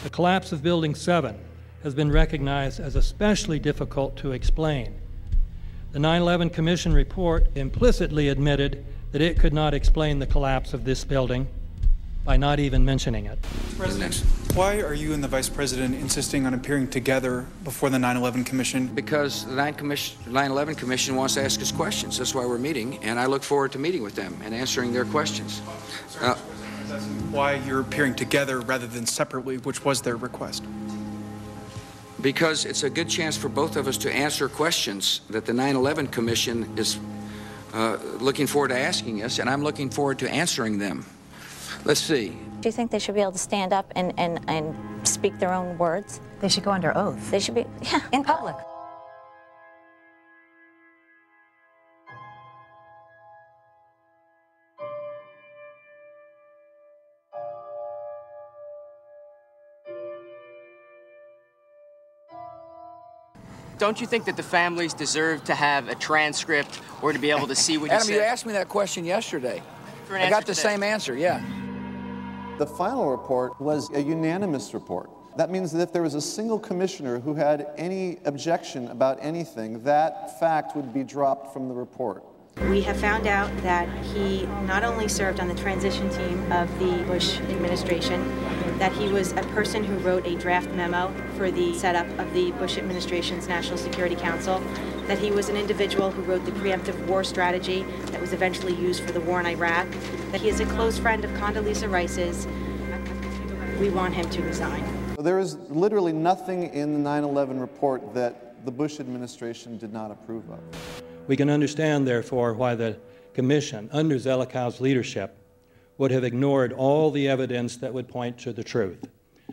The collapse of Building 7 has been recognized as especially difficult to explain. The 9/11 Commission report implicitly admitted that it could not explain the collapse of this building by not even mentioning it. President, why are you and the Vice President insisting on appearing together before the 9/11 Commission? Because the 9/11 Commission wants to ask us questions. That's why we're meeting, and I look forward to meeting with them and answering their questions. Why you're appearing together rather than separately, which was their request? Because it's a good chance for both of us to answer questions that the 9/11 Commission is looking forward to asking us, and I'm looking forward to answering them. Let's see. Do you think they should be able to stand up and speak their own words? They should go under oath. They should be, yeah. In public. Don't you think that the families deserve to have a transcript or to be able to see what you Adam, said? you asked me that question yesterday. I got the same answer, yeah. The final report was a unanimous report. That means that if there was a single commissioner who had any objection about anything, that fact would be dropped from the report. We have found out that he not only served on the transition team of the Bush administration, that he was a person who wrote a draft memo for the setup of the Bush administration's National Security Council, that he was an individual who wrote the preemptive war strategy that was eventually used for the war in Iraq, that he is a close friend of Condoleezza Rice's. We want him to resign. There is literally nothing in the 9/11 report that the Bush administration did not approve of. We can understand, therefore, why the Commission, under Zelikow's leadership, would have ignored all the evidence that would point to the truth,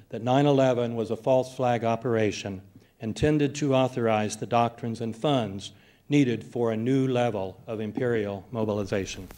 that 9/11 was a false flag operation intended to authorize the doctrines and funds needed for a new level of imperial mobilization.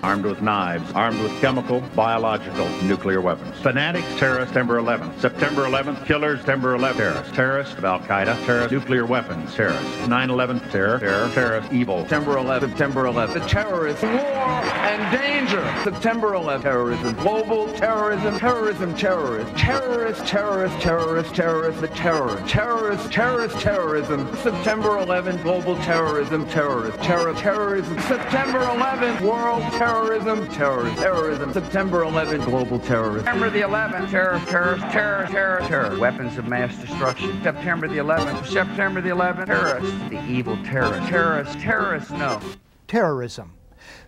Armed with knives, armed with chemical, biological, nuclear weapons. Fanatics, terrorists, September 11th. September 11th, killers, September 11th, terrorists. Terrorists of Al-Qaeda, terrorists, nuclear weapons, terrorists. 9/11, terror, terrorist, evil. September 11th, September 11th. The terrorists, war and danger. September 11th, terrorism, global terrorism, terrorism, terrorists. Terrorists, terrorists, terrorists, terrorists, the terror. Terrorists, terrorist, terrorism. September 11th, global terrorism, terrorist. Terrorism. September 11th, world terrorism, terrorism. September 11th, global terrorism. September the 11th, terror. Weapons of mass destruction. September the 11th, terrorists. The evil terrorists, no. Terrorism.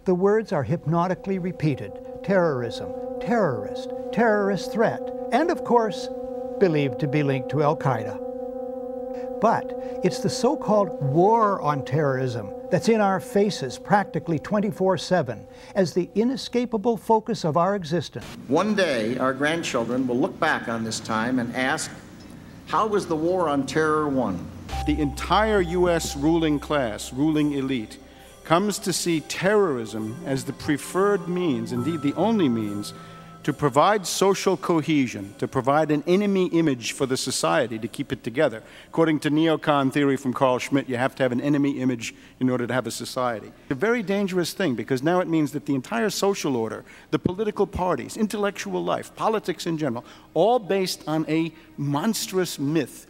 The words are hypnotically repeated. Terrorism, terrorist, terrorist threat, and of course, believed to be linked to Al-Qaeda. But it's the so-called war on terrorism that's in our faces practically 24/7 as the inescapable focus of our existence. One day, our grandchildren will look back on this time and ask, how was the war on terror won? The entire U.S. ruling class, ruling elite, comes to see terrorism as the preferred means, indeed the only means, to provide social cohesion, to provide an enemy image for the society to keep it together. According to neocon theory from Carl Schmitt, you have to have an enemy image in order to have a society. It's a very dangerous thing because now it means that the entire social order, the political parties, intellectual life, politics in general, all based on a monstrous myth.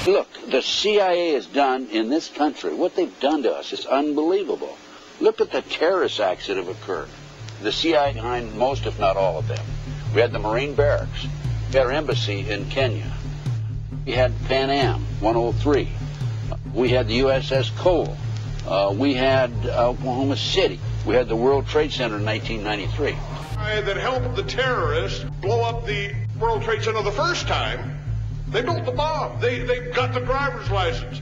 Look, the CIA has done in this country, what they've done to us is unbelievable. Look at the terrorist acts that have occurred. The CIA behind most, if not all of them. We had the Marine barracks. We had our embassy in Kenya. We had Pan Am 103. We had the USS Cole. We had Oklahoma City. We had the World Trade Center in 1993. That helped the terrorists blow up the World Trade Center the first time. They built the bomb. They got the driver's license.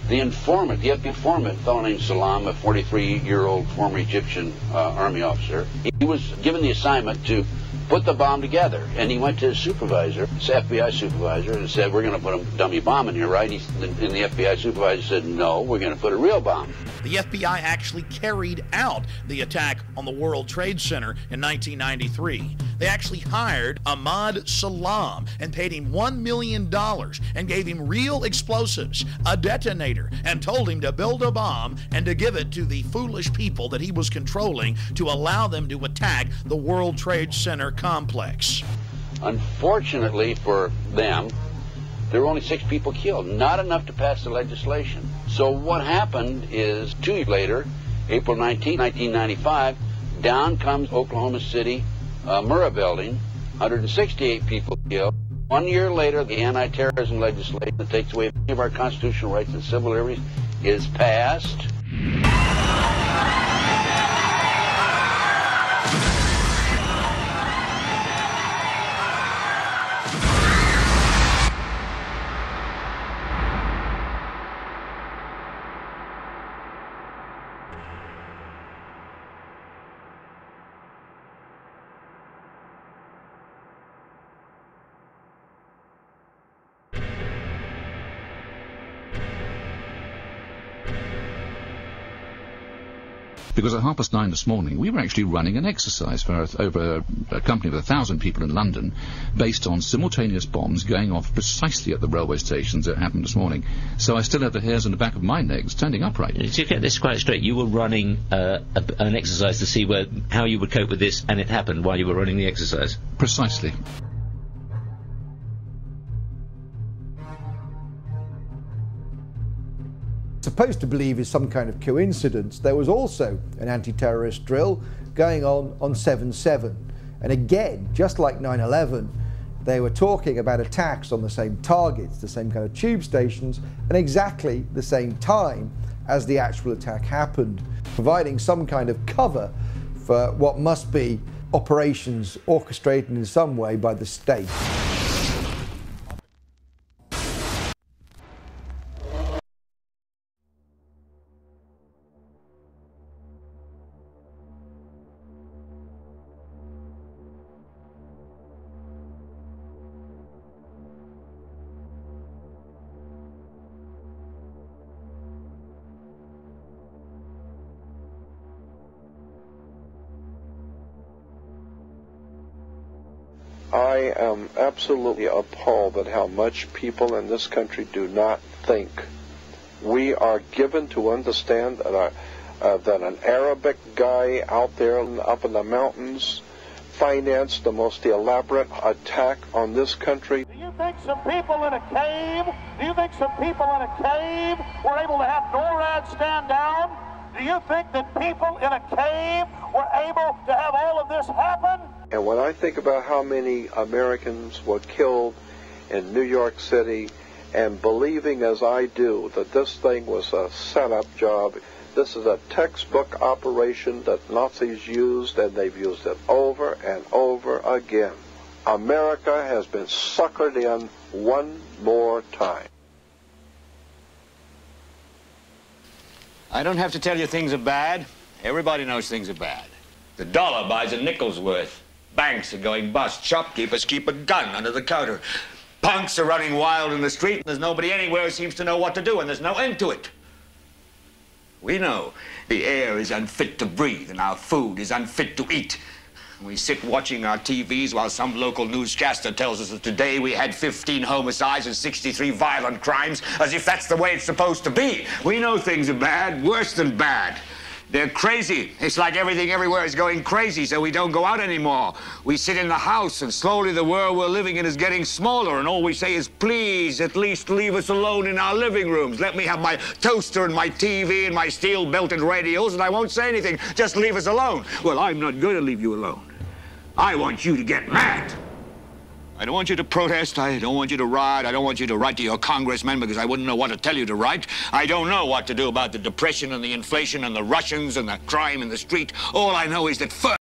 The informant, the FBI informant, a fellow named Salam, a 43-year-old former Egyptian army officer, he was given the assignment to put the bomb together. And he went to his supervisor, his FBI supervisor, and said, we're going to put a dummy bomb in here, right? And the FBI supervisor said, no, we're going to put a real bomb. The FBI actually carried out the attack on the World Trade Center in 1993. They actually hired Ahmad Salam and paid him $1 million and gave him real explosives, a detonator, and told him to build a bomb and to give it to the foolish people that he was controlling to allow them to attack the World Trade Center complex. Unfortunately for them, there were only 6 people killed, not enough to pass the legislation. So what happened is 2 years later, April 19, 1995, down comes Oklahoma City Murrah building, 168 people killed. 1 year later, the anti-terrorism legislation that takes away many of our constitutional rights and civil liberties is passed. Because at 9:30 this morning, we were actually running an exercise for over a company of 1,000 people in London, based on simultaneous bombs going off precisely at the railway stations that happened this morning. So I still have the hairs on the back of my neck standing upright. To get this quite straight, you were running an exercise to see how you would cope with this, and it happened while you were running the exercise? Precisely. Supposed to believe is some kind of coincidence, there was also an anti-terrorist drill going on 7/7. And again, just like 9/11, they were talking about attacks on the same targets, the same kind of tube stations, and exactly the same time as the actual attack happened, providing some kind of cover for what must be operations orchestrated in some way by the state. I am absolutely appalled at how much people in this country do not think. We are given to understand that, that an Arabic guy out there up in the mountains financed the most elaborate attack on this country. Do you think some people in a cave, were able to have NORAD stand down? Do you think that people in a cave were able to have all of this happen? And when I think about how many Americans were killed in New York City, and believing as I do that this thing was a setup job, this is a textbook operation that Nazis used, and they've used it over and over again. America has been suckered in one more time. I don't have to tell you things are bad. Everybody knows things are bad. The dollar buys a nickel's worth. Banks are going bust. Shopkeepers keep a gun under the counter. Punks are running wild in the street, and there's nobody anywhere who seems to know what to do, and there's no end to it. We know the air is unfit to breathe, and our food is unfit to eat. We sit watching our TVs while some local newscaster tells us that today we had 15 homicides and 63 violent crimes, as if that's the way it's supposed to be. We know things are bad, worse than bad. They're crazy. It's like everything everywhere is going crazy, so we don't go out anymore. We sit in the house, and slowly the world we're living in is getting smaller, and all we say is, please, at least leave us alone in our living rooms. Let me have my toaster and my TV and my steel-belted radios, and I won't say anything. Just leave us alone. Well, I'm not going to leave you alone. I want you to get mad. I don't want you to protest. I don't want you to riot. I don't want you to write to your congressman because I wouldn't know what to tell you to write. I don't know what to do about the depression and the inflation and the Russians and the crime in the street. All I know is that first